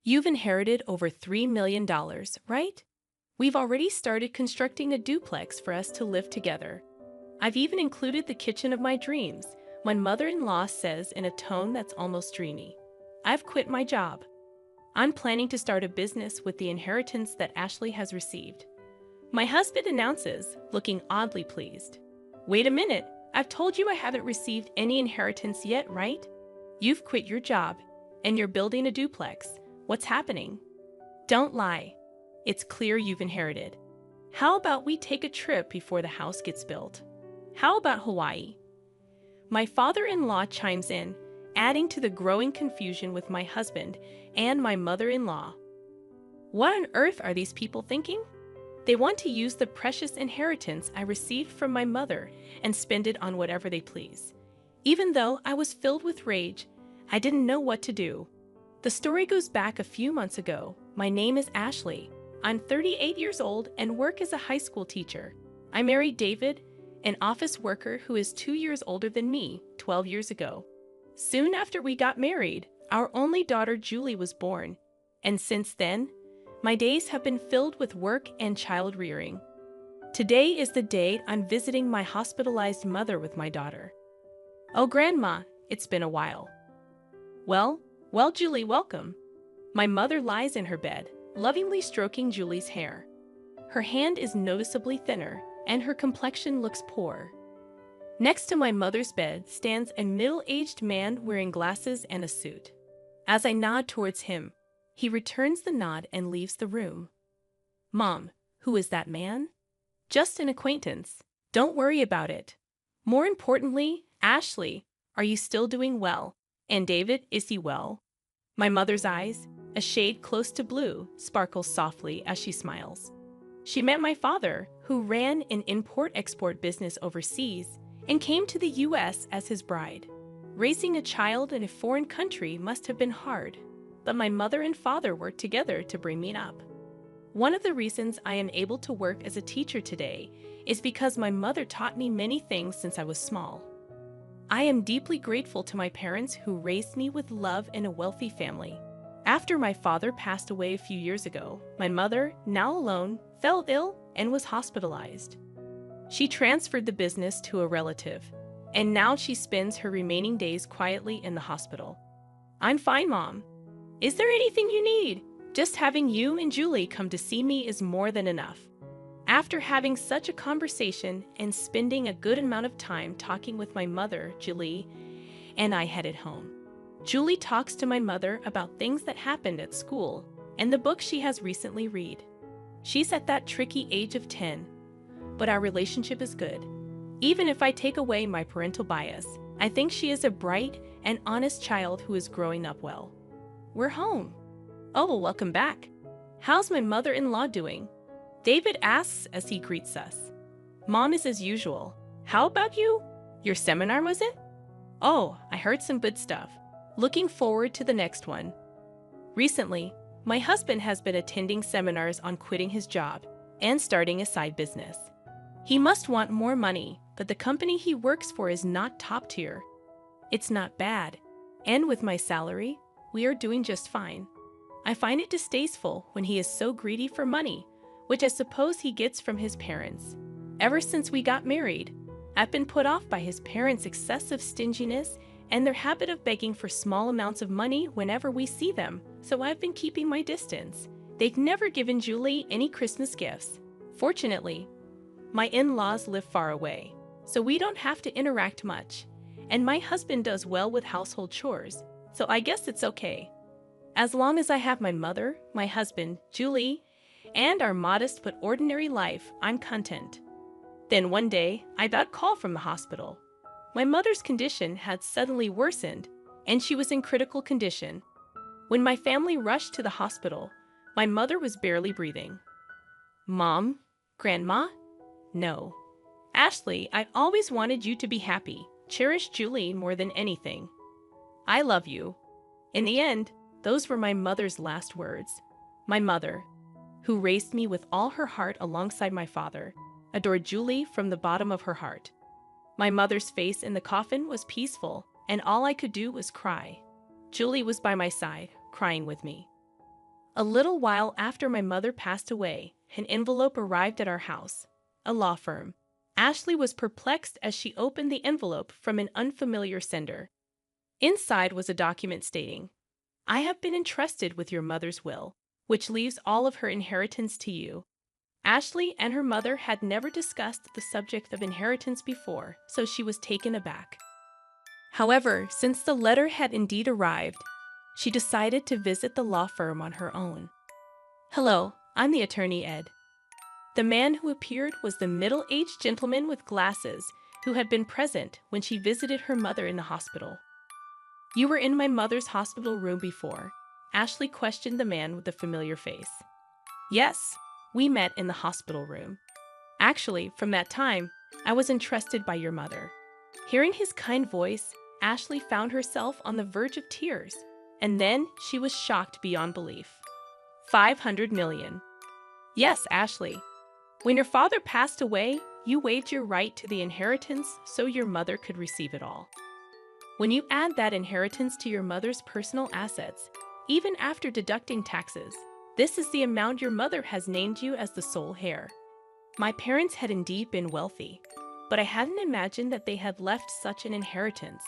You've inherited over $3 million, right? We've already started constructing a duplex for us to live together. I've even included the kitchen of my dreams, my mother-in-law says in a tone that's almost dreamy. I've quit my job. I'm planning to start a business with the inheritance that Ashley has received. My husband announces, looking oddly pleased. Wait a minute, I've told you I haven't received any inheritance yet, right? You've quit your job, and you're building a duplex. What's happening? Don't lie. It's clear you've inherited. How about we take a trip before the house gets built? How about Hawaii? My father-in-law chimes in, adding to the growing confusion with my husband and my mother-in-law. What on earth are these people thinking? They want to use the precious inheritance I received from my mother and spend it on whatever they please. Even though I was filled with rage, I didn't know what to do. The story goes back a few months ago. My name is Ashley. I'm 38 years old and work as a high school teacher. I married David, an office worker who is 2 years older than me, 12 years ago. Soon after we got married, our only daughter Julie was born, and since then, my days have been filled with work and child rearing. Today is the day I'm visiting my hospitalized mother with my daughter. Oh, Grandma, it's been a while. Well, Julie, welcome. My mother lies in her bed, lovingly stroking Julie's hair. Her hand is noticeably thinner, and her complexion looks poor. Next to my mother's bed stands a middle-aged man wearing glasses and a suit. As I nod towards him, he returns the nod and leaves the room. Mom, who is that man? Just an acquaintance. Don't worry about it. More importantly, Ashley, are you still doing well? And David, is he well? My mother's eyes, a shade close to blue, sparkle softly as she smiles. She met my father, who ran an import-export business overseas, and came to the U.S. as his bride. Raising a child in a foreign country must have been hard, but my mother and father worked together to bring me up. One of the reasons I am able to work as a teacher today is because my mother taught me many things since I was small. I am deeply grateful to my parents who raised me with love in a wealthy family. After my father passed away a few years ago, my mother, now alone, fell ill and was hospitalized. She transferred the business to a relative, and now she spends her remaining days quietly in the hospital. I'm fine, Mom. Is there anything you need? Just having you and Julie come to see me is more than enough. After having such a conversation and spending a good amount of time talking with my mother, Julie, and I headed home. Julie talks to my mother about things that happened at school and the book she has recently read. She's at that tricky age of 10, but our relationship is good. Even if I take away my parental bias, I think she is a bright and honest child who is growing up well. We're home. Oh, well, welcome back. How's my mother-in-law doing? David asks as he greets us. Mom is as usual. How about you? Your seminar, was it? Oh, I heard some good stuff. Looking forward to the next one. Recently, my husband has been attending seminars on quitting his job and starting a side business. He must want more money, but the company he works for is not top tier. It's not bad, and with my salary, we are doing just fine. I find it distasteful when he is so greedy for money, which I suppose he gets from his parents. Ever since we got married, I've been put off by his parents' excessive stinginess and their habit of begging for small amounts of money whenever we see them, so I've been keeping my distance. They've never given Julie any Christmas gifts. Fortunately, my in-laws live far away, so we don't have to interact much, and my husband does well with household chores, so I guess it's okay. As long as I have my mother, my husband, Julie, and our modest but ordinary life, I'm content. Then one day, I got a call from the hospital. My mother's condition had suddenly worsened, and she was in critical condition. When my family rushed to the hospital, my mother was barely breathing. Mom? Grandma? No. Ashley, I always wanted you to be happy. Cherish Julie more than anything. I love you. In the end, those were my mother's last words. My mother, who raised me with all her heart alongside my father, adored Julie from the bottom of her heart. My mother's face in the coffin was peaceful, and all I could do was cry. Julie was by my side, crying with me. A little while after my mother passed away, an envelope arrived at our house, a law firm. Ashley was perplexed as she opened the envelope from an unfamiliar sender. Inside was a document stating, "I have been entrusted with your mother's will, which leaves all of her inheritance to you." Ashley and her mother had never discussed the subject of inheritance before, so she was taken aback. However, since the letter had indeed arrived, she decided to visit the law firm on her own. "Hello, I'm the attorney Ed." The man who appeared was the middle-aged gentleman with glasses who had been present when she visited her mother in the hospital. "You were in my mother's hospital room before?" Ashley questioned the man with the familiar face. "Yes, we met in the hospital room. Actually, from that time, I was entrusted by your mother." Hearing his kind voice, Ashley found herself on the verge of tears, and then she was shocked beyond belief. 500 million. Yes, Ashley. When your father passed away, you waived your right to the inheritance so your mother could receive it all. When you add that inheritance to your mother's personal assets, even after deducting taxes, this is the amount your mother has named you as the sole heir. My parents had indeed been wealthy, but I hadn't imagined that they had left such an inheritance.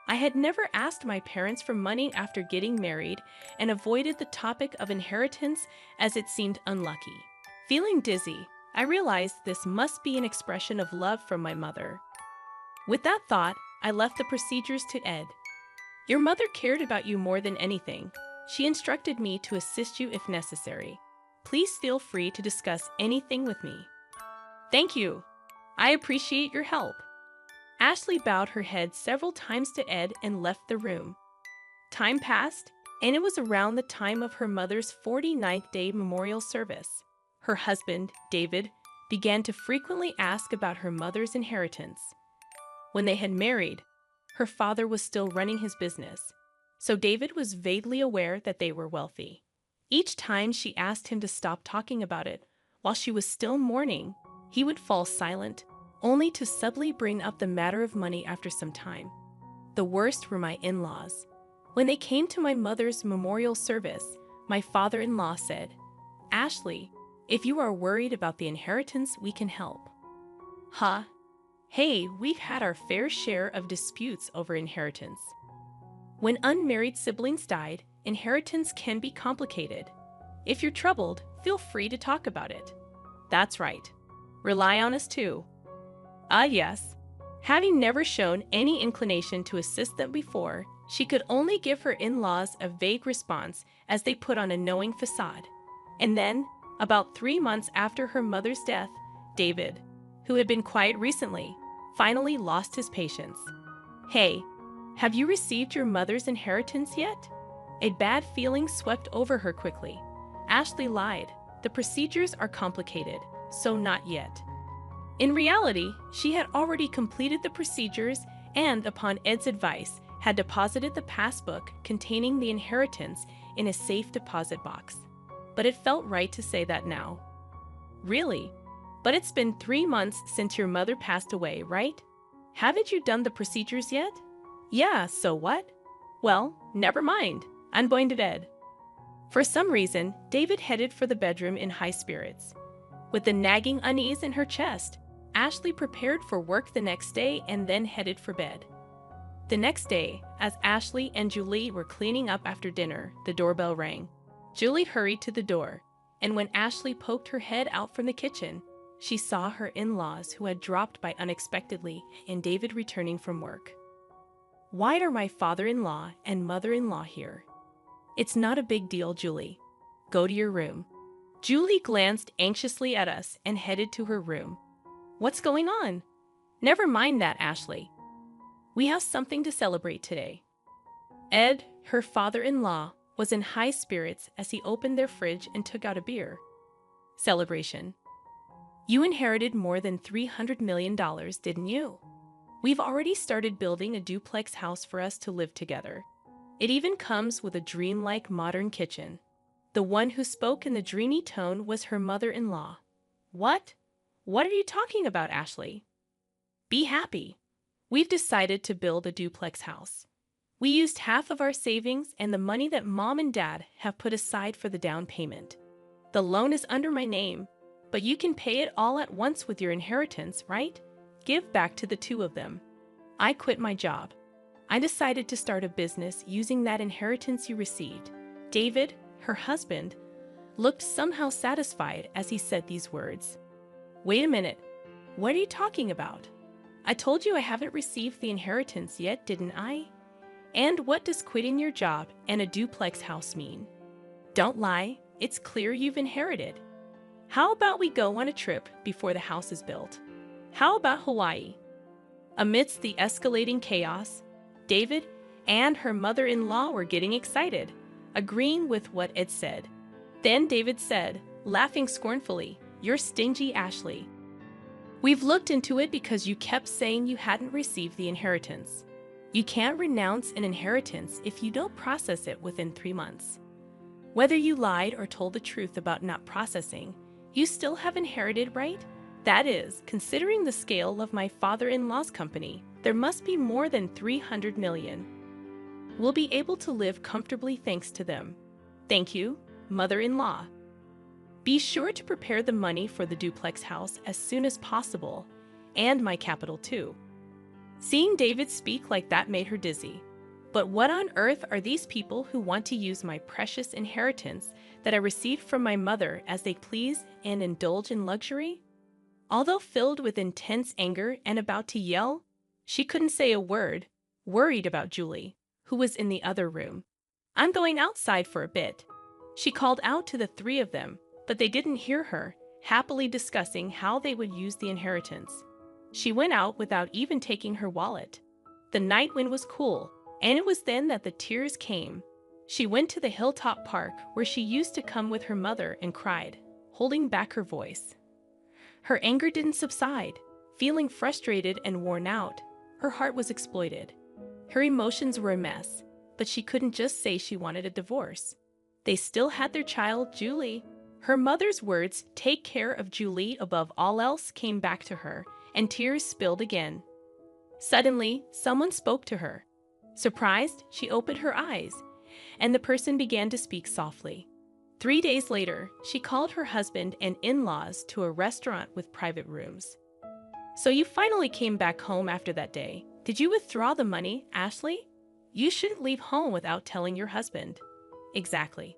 I had never asked my parents for money after getting married and avoided the topic of inheritance as it seemed unlucky. Feeling dizzy, I realized this must be an expression of love from my mother. With that thought, I left the procedures to Ed. "Your mother cared about you more than anything. She instructed me to assist you if necessary. Please feel free to discuss anything with me." "Thank you. I appreciate your help." Ashley bowed her head several times to Ed and left the room. Time passed, and it was around the time of her mother's 49th day memorial service. Her husband, David, began to frequently ask about her mother's inheritance. When they had married, her father was still running his business, so David was vaguely aware that they were wealthy. Each time she asked him to stop talking about it while she was still mourning, he would fall silent, only to subtly bring up the matter of money after some time. The worst were my in-laws. When they came to my mother's memorial service, my father-in-law said, "Ashley, if you are worried about the inheritance, we can help." Huh? Hey, we've had our fair share of disputes over inheritance. When unmarried siblings died, inheritance can be complicated. If you're troubled, feel free to talk about it. That's right. Rely on us too. Yes. Having never shown any inclination to assist them before, she could only give her in-laws a vague response as they put on a knowing facade. And then, about 3 months after her mother's death, David, who had been quiet recently, finally lost his patience. "Hey, have you received your mother's inheritance yet?" A bad feeling swept over her quickly. Ashley lied. The procedures are complicated, so not yet. In reality, she had already completed the procedures and, upon Ed's advice, had deposited the passbook containing the inheritance in a safe deposit box. But it felt right to say that now. "Really? But it's been 3 months since your mother passed away, right? Haven't you done the procedures yet?" "Yeah, so what?" "Well, never mind. I'm going to bed." For some reason, David headed for the bedroom in high spirits. With the nagging unease in her chest, Ashley prepared for work the next day and then headed for bed. The next day, as Ashley and Julie were cleaning up after dinner, the doorbell rang. Julie hurried to the door, and when Ashley poked her head out from the kitchen, she saw her in-laws who had dropped by unexpectedly and David returning from work. "Why are my father-in-law and mother-in-law here?" "It's not a big deal, Julie. Go to your room." Julie glanced anxiously at us and headed to her room. "What's going on?" "Never mind that, Ashley. We have something to celebrate today." Ed, her father-in-law, was in high spirits as he opened their fridge and took out a beer. "Celebration. You inherited more than $300 million, didn't you? We've already started building a duplex house for us to live together. It even comes with a dreamlike modern kitchen." The one who spoke in the dreamy tone was her mother-in-law. "What? What are you talking about, Ashley?" "Be happy. We've decided to build a duplex house. We used half of our savings and the money that Mom and Dad have put aside for the down payment. The loan is under my name, but you can pay it all at once with your inheritance, right? Give back to the two of them. I quit my job. I decided to start a business using that inheritance you received. David, her husband, looked somehow satisfied as he said these words. Wait a minute. What are you talking about? I told you I haven't received the inheritance yet, didn't I? And what does quitting your job and a duplex house mean? Don't lie, it's clear you've inherited. How about we go on a trip before the house is built? How about Hawaii? Amidst the escalating chaos, David and her mother-in-law were getting excited, agreeing with what Ed said. Then David said, laughing scornfully, "You're stingy, Ashley. We've looked into it because you kept saying you hadn't received the inheritance. You can't renounce an inheritance if you don't process it within 3 months. Whether you lied or told the truth about not processing, you still have inherited, right? That is, considering the scale of my father-in-law's company, there must be more than 300 million. We'll be able to live comfortably thanks to them. Thank you, mother-in-law. Be sure to prepare the money for the duplex house as soon as possible, and my capital too." Seeing David speak like that made her dizzy. But what on earth are these people who want to use my precious inheritance that I received from my mother as they please and indulge in luxury? Although filled with intense anger and about to yell, she couldn't say a word, worried about Julie, who was in the other room. "I'm going outside for a bit." She called out to the three of them, but they didn't hear her, happily discussing how they would use the inheritance. She went out without even taking her wallet. The night wind was cool, and it was then that the tears came. She went to the hilltop park where she used to come with her mother and cried, holding back her voice. Her anger didn't subside. Feeling frustrated and worn out, her heart was exploited. Her emotions were a mess, but she couldn't just say she wanted a divorce. They still had their child, Julie. Her mother's words, "Take care of Julie above all else," came back to her, and tears spilled again. Suddenly, someone spoke to her. Surprised, she opened her eyes, and the person began to speak softly. 3 days later, she called her husband and in-laws to a restaurant with private rooms. "So you finally came back home after that day. Did you withdraw the money, Ashley? You shouldn't leave home without telling your husband." "Exactly."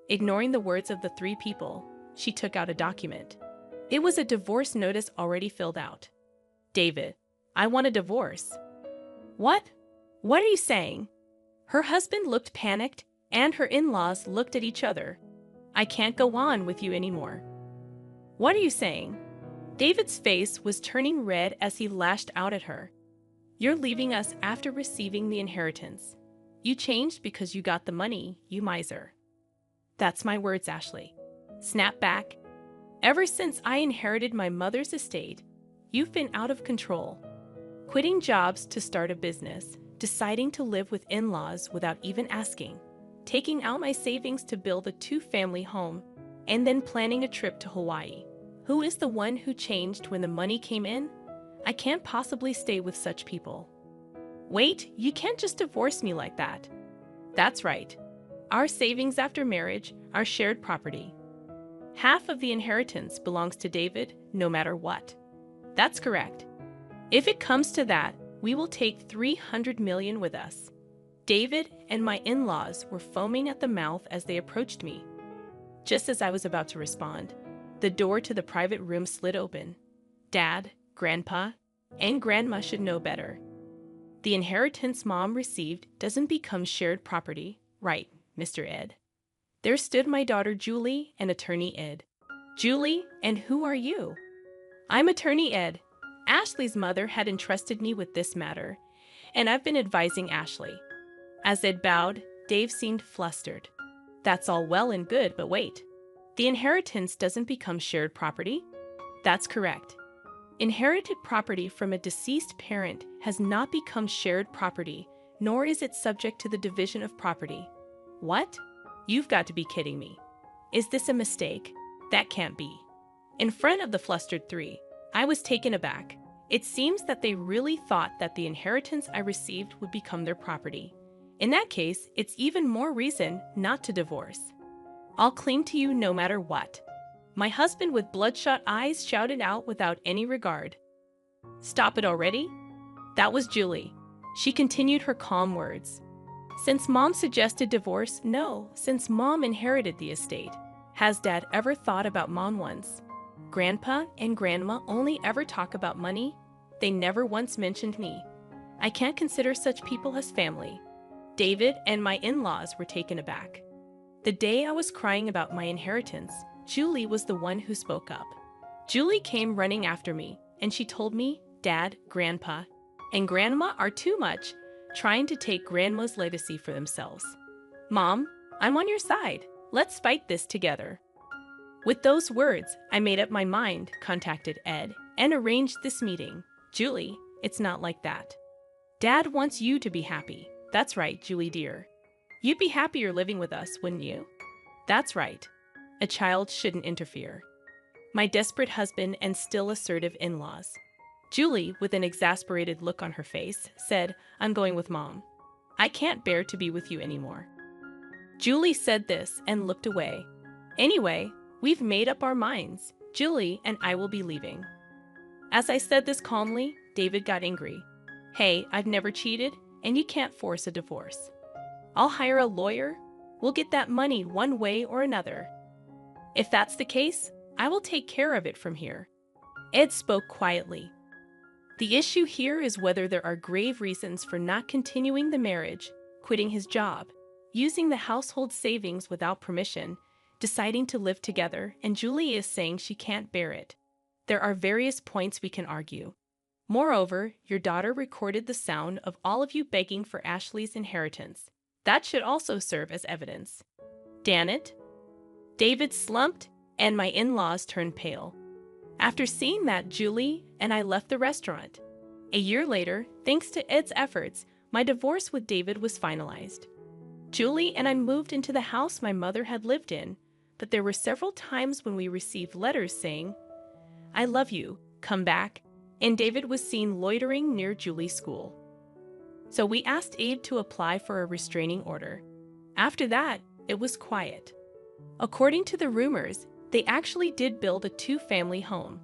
Ignoring the words of the three people, she took out a document. It was a divorce notice already filled out. "David, I want a divorce." "What? What are you saying?" Her husband looked panicked, and her in-laws looked at each other. "I can't go on with you anymore." "What are you saying?" David's face was turning red as he lashed out at her. "You're leaving us after receiving the inheritance. You changed because you got the money, you miser." "That's my words, Ashley." Snap back. "Ever since I inherited my mother's estate, you've been out of control. Quitting jobs to start a business, deciding to live with in-laws without even asking, taking out my savings to build a 2-family home, and then planning a trip to Hawaii. Who is the one who changed when the money came in? I can't possibly stay with such people." "Wait, you can't just divorce me like that." "That's right. Our savings after marriage are shared property. Half of the inheritance belongs to David, no matter what." "That's correct. If it comes to that, we will take 300 million with us." David and my in-laws were foaming at the mouth as they approached me. Just as I was about to respond, the door to the private room slid open. Dad, Grandpa, and Grandma should know better. The inheritance Mom received doesn't become shared property, right, Mr. Ed? There stood my daughter Julie and Attorney Ed. "Julie, and who are you?" "I'm Attorney Ed. Ashley's mother had entrusted me with this matter, and I've been advising Ashley." As Ed bowed, Dave seemed flustered. "That's all well and good, but wait. The inheritance doesn't become shared property?" "That's correct. Inherited property from a deceased parent has not become shared property, nor is it subject to the division of property." "What? You've got to be kidding me. Is this a mistake? That can't be." In front of the flustered three, I was taken aback. It seems that they really thought that the inheritance I received would become their property. In that case, it's even more reason not to divorce. I'll cling to you no matter what. My husband with bloodshot eyes shouted out without any regard. Stop it already? That was Julie. She continued her calm words. Since Mom suggested divorce, no, since Mom inherited the estate. Has Dad ever thought about Mom once? Grandpa and Grandma only ever talk about money. They never once mentioned me. I can't consider such people as family. David and my in-laws were taken aback. The day I was crying about my inheritance, Julie was the one who spoke up. Julie came running after me, and she told me Dad, Grandpa, and Grandma are too much, trying to take Grandma's legacy for themselves. Mom, I'm on your side. Let's fight this together. With those words, I made up my mind, contacted Ed, and arranged this meeting. Julie, it's not like that. Dad wants you to be happy. That's right, Julie dear. You'd be happier living with us, wouldn't you? That's right. A child shouldn't interfere. My desperate husband and still assertive in-laws. Julie, with an exasperated look on her face, said, I'm going with Mom. I can't bear to be with you anymore. Julie said this and looked away. Anyway, we've made up our minds. Julie and I will be leaving. As I said this calmly, David got angry. Hey, I've never cheated, and you can't force a divorce. I'll hire a lawyer. We'll get that money one way or another. If that's the case, I will take care of it from here. Ed spoke quietly. The issue here is whether there are grave reasons for not continuing the marriage, quitting his job, using the household savings without permission, deciding to live together, and Julie is saying she can't bear it. There are various points we can argue. Moreover, your daughter recorded the sound of all of you begging for Ashley's inheritance. That should also serve as evidence. Damn it. David slumped, and my in-laws turned pale. After seeing that, Julie and I left the restaurant. A year later, thanks to Ed's efforts, my divorce with David was finalized. Julie and I moved into the house my mother had lived in, but there were several times when we received letters saying, I love you, come back, and David was seen loitering near Julie's school. So we asked Abe to apply for a restraining order. After that, it was quiet. According to the rumors, they actually did build a two-family home.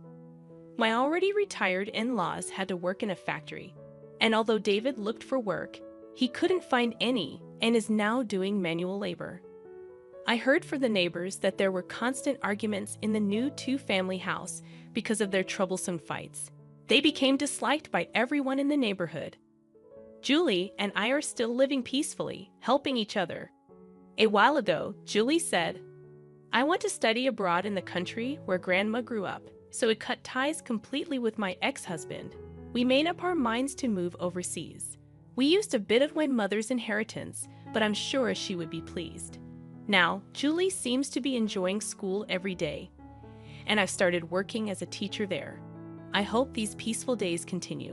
My already retired in-laws had to work in a factory, and although David looked for work, he couldn't find any and is now doing manual labor. I heard from the neighbors that there were constant arguments in the new two-family house because of their troublesome fights. They became disliked by everyone in the neighborhood. Julie and I are still living peacefully, helping each other. A while ago, Julie said, I want to study abroad in the country where Grandma grew up, so it cut ties completely with my ex-husband. We made up our minds to move overseas. We used a bit of my mother's inheritance, but I'm sure she would be pleased. Now, Julie seems to be enjoying school every day, and I've started working as a teacher there. I hope these peaceful days continue.